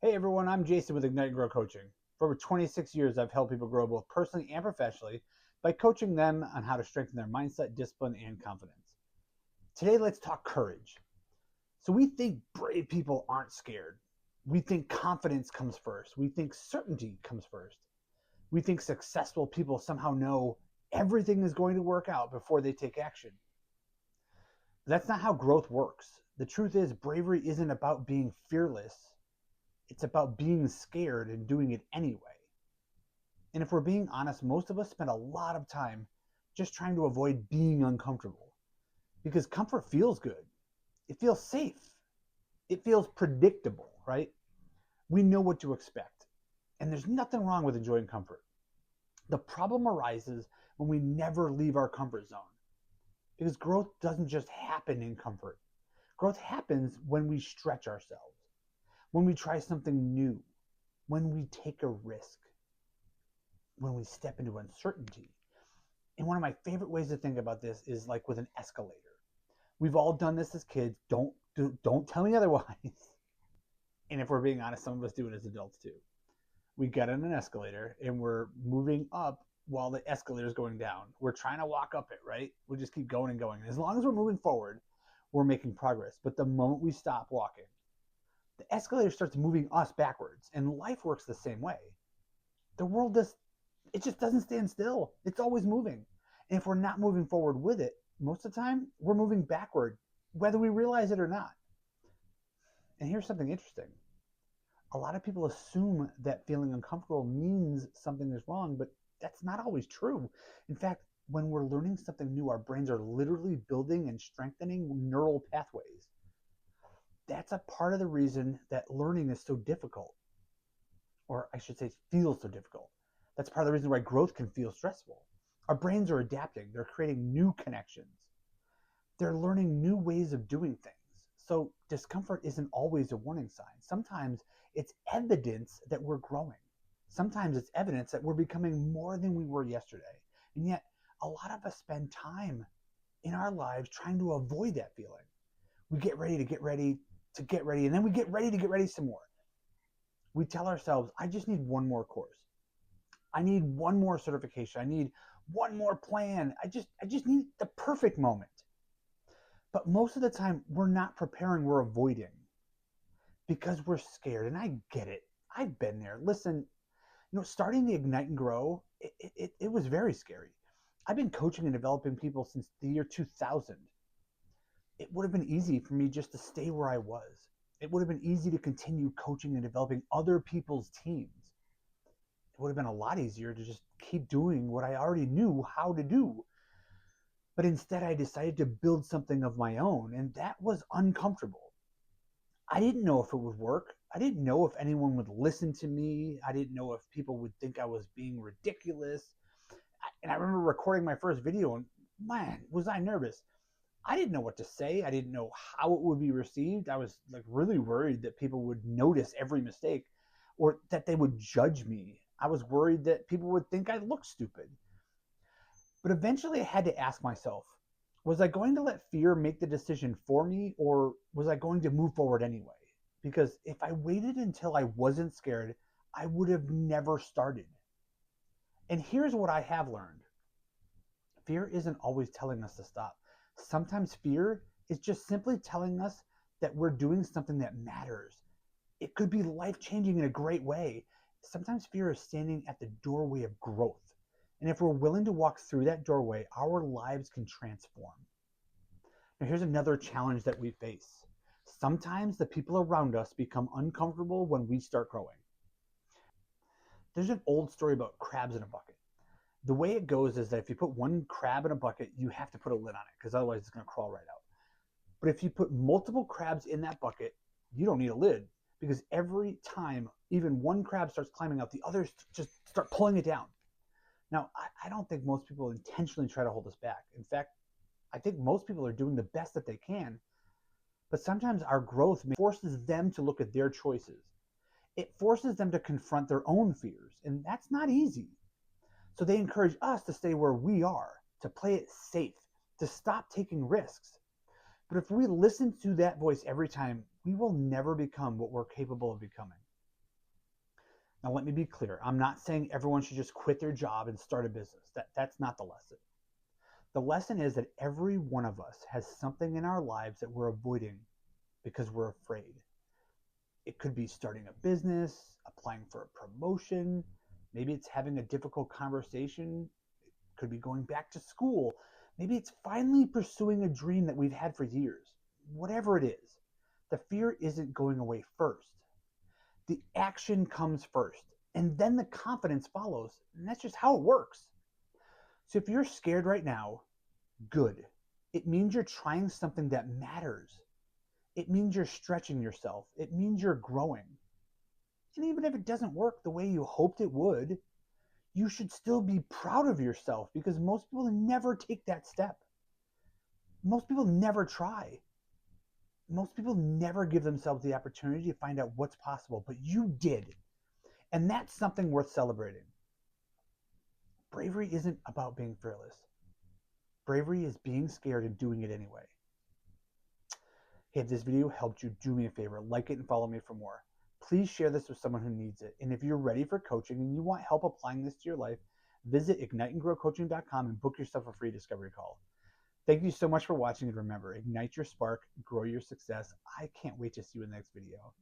Hey everyone, I'm Jason with Ignite and Grow Coaching. For over 26 years, I've helped people grow both personally and professionally by coaching them on how to strengthen their mindset, discipline, and confidence. Today, let's talk courage. So, we think brave people aren't scared. We think confidence comes first. We think certainty comes first. We think successful people somehow know everything is going to work out before they take action. But that's not how growth works. The truth is, bravery isn't about being fearless. It's about being scared and doing it anyway. And if we're being honest, most of us spend a lot of time just trying to avoid being uncomfortable because comfort feels good. It feels safe. It feels predictable, right? We know what to expect. And there's nothing wrong with enjoying comfort. The problem arises when we never leave our comfort zone because growth doesn't just happen in comfort. Growth happens when we stretch ourselves, when we try something new, when we take a risk, when we step into uncertainty. And one of my favorite ways to think about this is like with an escalator. We've all done this as kids. Don't tell me otherwise. And if we're being honest, some of us do it as adults too. We get on an escalator and we're moving up while the escalator is going down. We're trying to walk up it, right? We just keep going and going. And as long as we're moving forward, we're making progress. But the moment we stop walking, the escalator starts moving us backwards. And life works the same way. The world just doesn't stand still. It's always moving. And if we're not moving forward with it, most of the time we're moving backward, whether we realize it or not. And here's something interesting. A lot of people assume that feeling uncomfortable means something is wrong, but that's not always true. In fact, when we're learning something new, our brains are literally building and strengthening neural pathways. That's a part of the reason that learning is so difficult, or I should say, feels so difficult. That's part of the reason why growth can feel stressful. Our brains are adapting, they're creating new connections, they're learning new ways of doing things. So, discomfort isn't always a warning sign. Sometimes it's evidence that we're growing. Sometimes it's evidence that we're becoming more than we were yesterday. And yet, a lot of us spend time in our lives trying to avoid that feeling. We get ready to get ready to get ready, and then we get ready to get ready some more. We tell ourselves, I just need one more course. I need one more certification. I need one more plan. I just need the perfect moment. But most of the time we're not preparing, we're avoiding because we're scared. And I get it. I've been there. Listen, starting the Ignite and Grow, it was very scary. I've been coaching and developing people since the year 2000. It would have been easy for me just to stay where I was. It would have been easy to continue coaching and developing other people's teams. It would have been a lot easier to just keep doing what I already knew how to do. But instead, I decided to build something of my own, and that was uncomfortable. I didn't know if it would work. I didn't know if anyone would listen to me. I didn't know if people would think I was being ridiculous. And I remember recording my first video, and man, was I nervous. I didn't know what to say. I didn't know how it would be received. I was like really worried that people would notice every mistake or that they would judge me. I was worried that people would think I looked stupid. But eventually I had to ask myself, was I going to let fear make the decision for me, or was I going to move forward anyway? Because if I waited until I wasn't scared, I would have never started. And here's what I have learned. Fear isn't always telling us to stop. Sometimes fear is just simply telling us that we're doing something that matters. It could be life-changing in a great way. Sometimes fear is standing at the doorway of growth. And if we're willing to walk through that doorway, our lives can transform. Now, here's another challenge that we face. Sometimes the people around us become uncomfortable when we start growing. There's an old story about crabs in a bucket. The way it goes is that if you put one crab in a bucket, you have to put a lid on it because otherwise it's going to crawl right out. But if you put multiple crabs in that bucket, you don't need a lid because every time even one crab starts climbing out, the others just start pulling it down. Now, I don't think most people intentionally try to hold us back. In fact, I think most people are doing the best that they can. But sometimes our growth forces them to look at their choices. It forces them to confront their own fears, and that's not easy. So they encourage us to stay where we are, to play it safe, to stop taking risks. But if we listen to that voice every time, we will never become what we're capable of becoming. Now, let me be clear. I'm not saying everyone should just quit their job and start a business. That's not the lesson. The lesson is that every one of us has something in our lives that we're avoiding because we're afraid. It could be starting a business, applying for a promotion, maybe it's having a difficult conversation, it could be going back to school, maybe it's finally pursuing a dream that we've had for years. Whatever it is, the fear isn't going away first. The action comes first, and then the confidence follows, and that's just how it works. So if you're scared right now, good. It means you're trying something that matters. It means you're stretching yourself. It means you're growing. And even if it doesn't work the way you hoped it would, you should still be proud of yourself because most people never take that step. Most people never try. Most people never give themselves the opportunity to find out what's possible, but you did. And that's something worth celebrating. Bravery isn't about being fearless. Bravery is being scared and doing it anyway. Hey, if this video helped you, do me a favor, like it and follow me for more. Please share this with someone who needs it. And if you're ready for coaching and you want help applying this to your life, visit igniteandgrowcoaching.com and book yourself a free discovery call. Thank you so much for watching, and remember, ignite your spark, grow your success. I can't wait to see you in the next video.